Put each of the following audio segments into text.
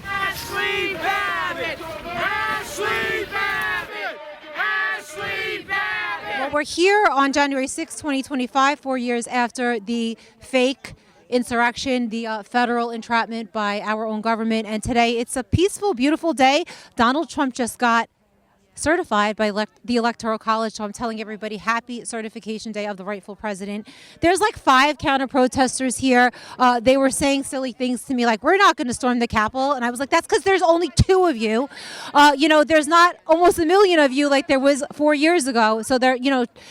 Ashli Babbitt! Ashli Babbitt! Ashli Babbitt! Well, we're here on January 6, 2025, 4 years after the fake insurrection, the federal entrapment by our own government. And today it's a peaceful, beautiful day. Donald Trump just got certified by the Electoral College. So I'm telling everybody, happy certification day of the rightful president. There's like 5 counter protesters here. They were saying silly things to me like, we're not going to storm the Capitol. And I was like, that's because there's only 2 of you. There's not almost 1 million of you like there was 4 years ago. So they're,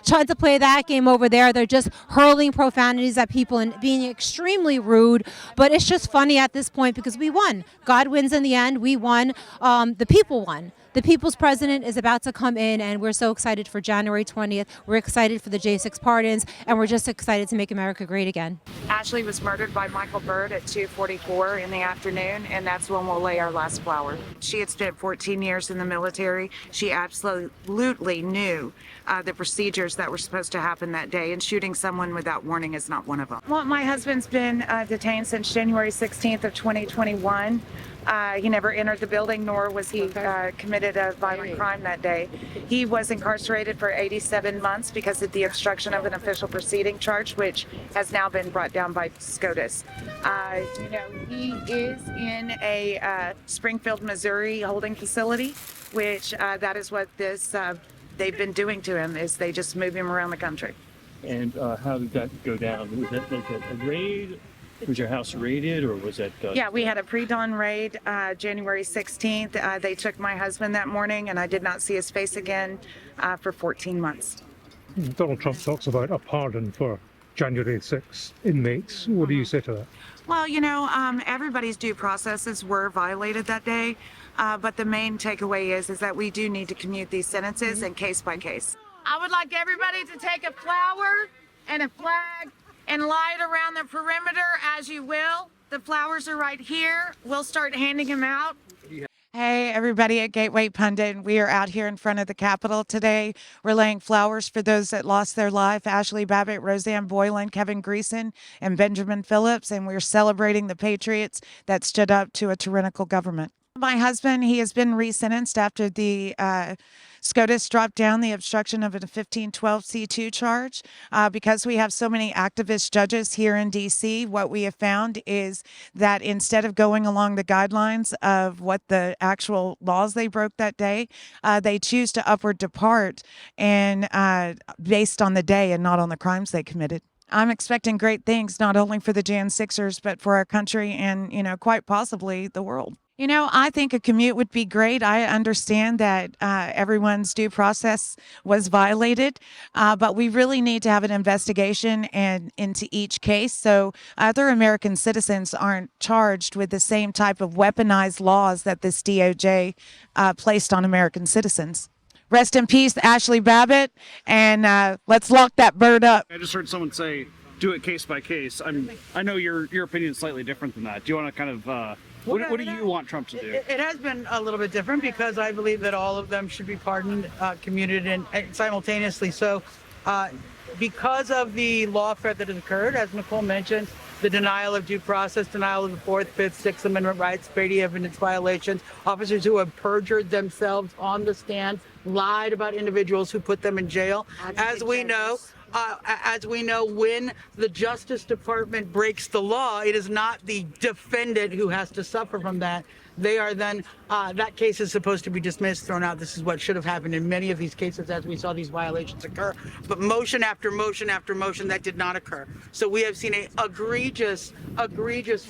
trying to play that game over there. They're just hurling profanities at people and being extremely rude. But it's just funny at this point because we won. God wins in the end. We won. The people won. The people's president is about to come in, and we're so excited for January 20th. We're excited for the J6 pardons, and we're just excited to make America great again. Ashli was murdered by Michael Byrd at 2:44 in the afternoon, and that's when we'll lay our last flower. She had spent 14 years in the military. She absolutely knew the procedures that were supposed to happen that day, and shooting someone without warning is not one of them. Well, my husband's been detained since January 16th of 2021. He never entered the building, nor was he committed a violent crime that day. He was incarcerated for 87 months because of the obstruction of an official proceeding charge, which has now been brought down by SCOTUS. He is in a Springfield, Missouri holding facility, which that is what they've been doing to him, is they just move him around the country. And how did that go down? Was that like a raid? Was your house raided, or was that? Yeah, we had a pre-dawn raid January 16th. They took my husband that morning, and I did not see his face again for 14 months. Donald Trump talks about a pardon for January 6 inmates. What do you say to that? Well, everybody's due processes were violated that day, but the main takeaway is that we do need to commute these sentences and case by case. I would like everybody to take a flower and a flag and lie it around the perimeter as you will. The flowers are right here. We'll start handing them out. Hey, everybody at Gateway Pundit. We are out here in front of the Capitol today. We're laying flowers for those that lost their life: Ashli Babbitt, Rosanne Boyland, Kevin Greeson, and Benjamin Phillips. And we're celebrating the Patriots that stood up to a tyrannical government. My husband, he has been resentenced after the SCOTUS dropped down the obstruction of a 1512C2 charge. Because we have so many activist judges here in D.C., what we have found is that instead of going along the guidelines of what the actual laws they broke that day, they choose to upward depart and based on the day and not on the crimes they committed. I'm expecting great things, not only for the Jan 6ers, but for our country and, quite possibly the world. I think a commute would be great. I understand that everyone's due process was violated, but we really need to have an investigation into each case so other American citizens aren't charged with the same type of weaponized laws that this DOJ placed on American citizens. Rest in peace, Ashli Babbitt, and let's lock that bird up. I just heard someone say, do it case by case. I know your opinion is slightly different than that. Do you want to kind of... What do you want Trump to do? It has been a little bit different because I believe that all of them should be pardoned, commuted, and simultaneously. So because of the lawfare that has occurred, as Nicole mentioned, the denial of due process, denial of the 4th, 5th, 6th Amendment rights, Brady evidence violations, officers who have perjured themselves on the stand, lied about individuals who put them in jail. As we know, when the Justice Department breaks the law, it is not the defendant who has to suffer from that. They are then, that case is supposed to be dismissed, thrown out. This is what should have happened in many of these cases as we saw these violations occur. But motion after motion after motion, that did not occur. So we have seen an egregious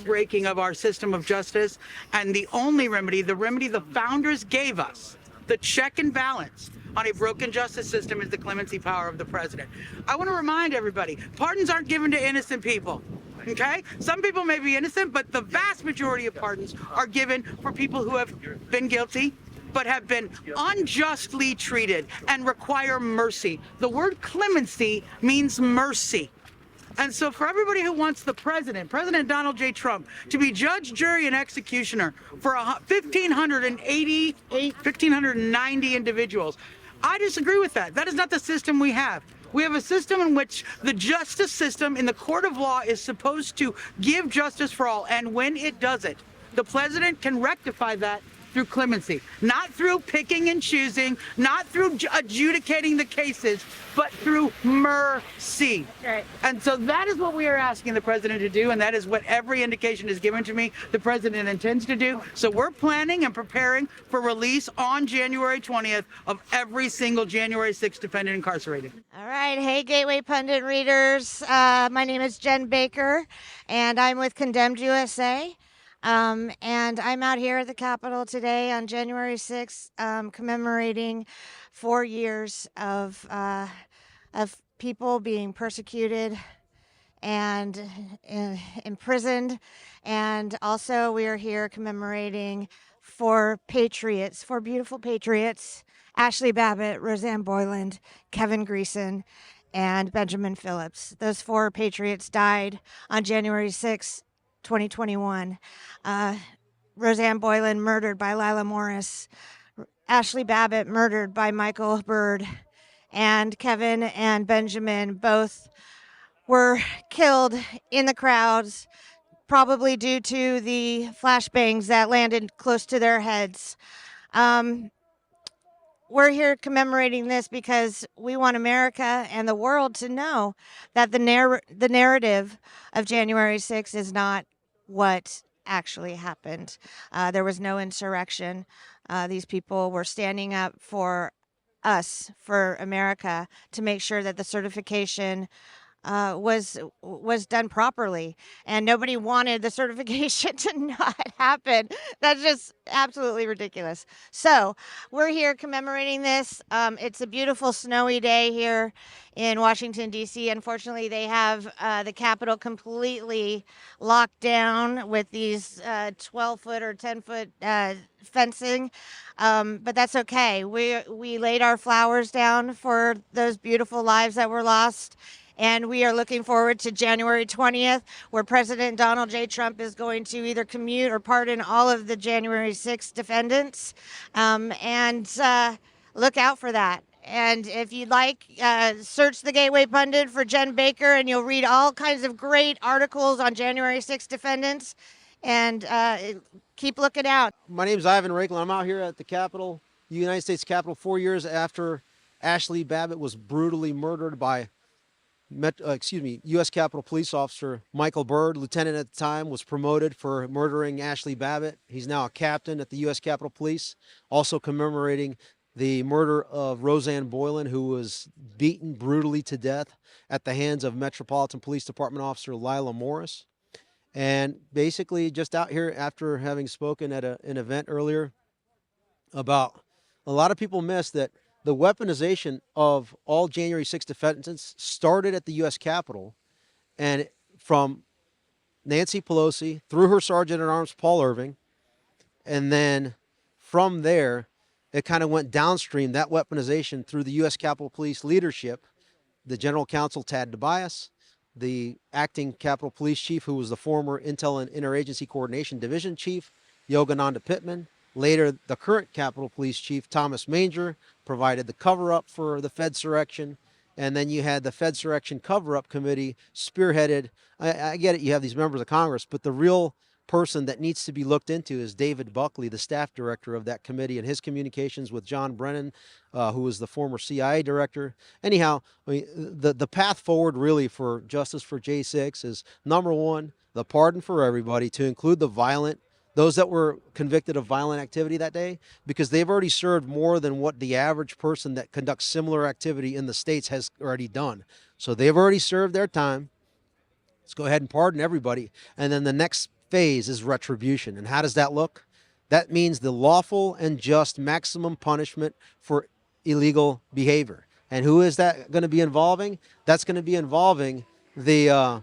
breaking of our system of justice. And the only remedy, the remedy the founders gave us, the check and balance on a broken justice system, is the clemency power of the president. I want to remind everybody, pardons aren't given to innocent people. Okay? Some people may be innocent, but the vast majority of pardons are given for people who have been guilty, but have been unjustly treated and require mercy. The word clemency means mercy. And so for everybody who wants the President Donald J. Trump, to be judge, jury, and executioner for 1,590 individuals, I disagree with that. That is not the system we have. We have a system in which the justice system in the court of law is supposed to give justice for all, and when it doesn't, the president can rectify that through clemency, not through picking and choosing, not through adjudicating the cases, but through mercy. Right. And so that is what we are asking the president to do, and that is what every indication is given to me the president intends to do. So we're planning and preparing for release on January 20th of every single January 6th defendant incarcerated. All right. Hey, Gateway Pundit readers. My name is Jenn Baker, and I'm with Condemned USA. And I'm out here at the Capitol today on January 6th, commemorating 4 years of people being persecuted and imprisoned. And also we are here commemorating 4 patriots, 4 beautiful patriots, Ashli Babbitt, Rosanne Boyland, Kevin Greeson, and Benjamin Phillips. Those 4 patriots died on January 6th, 2021. Rosanne Boyland murdered by Lila Morris. Ashli Babbitt murdered by Michael Byrd. And Kevin and Benjamin both were killed in the crowds, probably due to the flashbangs that landed close to their heads. We're here commemorating this because we want America and the world to know that the narrative of January 6th is not what actually happened. There was no insurrection. These people were standing up for us, for America, to make sure that the certification was done properly, and nobody wanted the certification to not happen. That's just absolutely ridiculous. So we're here commemorating this. It's a beautiful snowy day here in Washington, D.C. Unfortunately, they have the Capitol completely locked down with these 12-foot or 10-foot fencing, but that's okay. We laid our flowers down for those beautiful lives that were lost. And we are looking forward to January 20th, where President Donald J. Trump is going to either commute or pardon all of the January 6th defendants. And look out for that. And if you'd like, search the Gateway Pundit for Jenn Baker, and you'll read all kinds of great articles on January 6th defendants. And keep looking out. My name is Ivan Rakel. I'm out here at the Capitol, the United States Capitol, 4 years after Ashli Babbitt was brutally murdered by U.S. Capitol Police Officer Michael Byrd, lieutenant at the time, was promoted for murdering Ashli Babbitt. He's now a captain at the U.S. Capitol Police, also commemorating the murder of Rosanne Boyland, who was beaten brutally to death at the hands of Metropolitan Police Department Officer Lila Morris. And basically just out here after having spoken at an event earlier about, a lot of people miss that the weaponization of all January 6th defendants started at the U.S. Capitol, and from Nancy Pelosi through her Sergeant-at-Arms Paul Irving, and then from there it kind of went downstream, that weaponization, through the U.S. Capitol Police leadership, the General Counsel Tad DeBias, the acting Capitol Police Chief, who was the former Intel and Interagency Coordination Division Chief, Yogananda Pittman. Later, the current Capitol Police Chief, Thomas Manger, provided the cover-up for the Fedsurrection. And then you had the Fedsurrection Cover-Up Committee spearheaded. I get it, you have these members of Congress, but the real person that needs to be looked into is David Buckley, the staff director of that committee, and his communications with John Brennan, who was the former CIA director. Anyhow, I mean, the path forward really for justice for J6 is, number one, the pardon for everybody, to include those that were convicted of violent activity that day, because they've already served more than what the average person that conducts similar activity in the States has already done. So they've already served their time. Let's go ahead and pardon everybody. And then the next phase is retribution. And how does that look? That means the lawful and just maximum punishment for illegal behavior. And who is that going to be involving? That's going to be involving those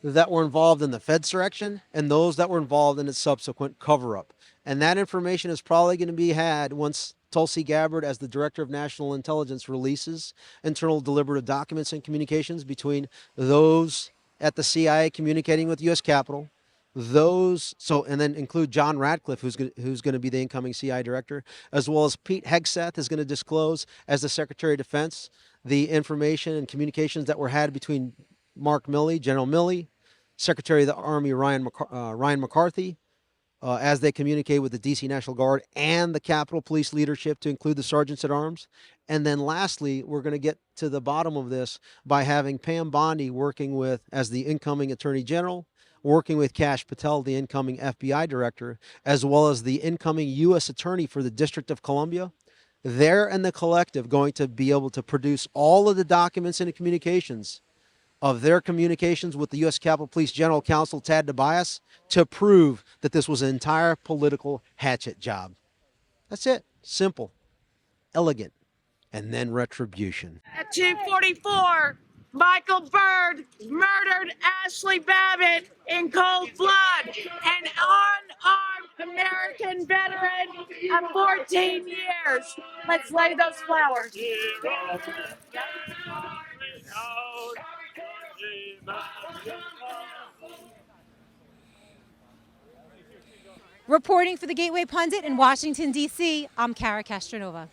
that were involved in the Fedsurrection and those that were involved in its subsequent cover-up. And that information is probably going to be had once Tulsi Gabbard, as the Director of National Intelligence, releases internal deliberative documents and communications between those at the CIA communicating with U.S. Capitol, And then include John Radcliffe, who's going to be the incoming CI director, as well as Pete Hegseth is going to disclose as the Secretary of Defense the information and communications that were had between Mark Milley, General Milley, Secretary of the Army Ryan McCarthy, as they communicate with the DC National Guard and the Capitol Police leadership, to include the sergeants at arms. And then lastly, we're going to get to the bottom of this by having Pam Bondi working with, as the incoming Attorney General, working with Kash Patel, the incoming FBI director, as well as the incoming U.S. Attorney for the District of Columbia. They're and the collective going to be able to produce all of the documents and the communications of their communications with the U.S. Capitol Police General Counsel Tad Tobias to prove that this was an entire political hatchet job. That's it. Simple, elegant, and then retribution. At 2:44, Michael Byrd murdered Ashli Babbitt in cold blood, an unarmed American veteran of 14 years. Let's lay those flowers. Reporting for the Gateway Pundit in Washington, D.C., I'm Kara Castronova.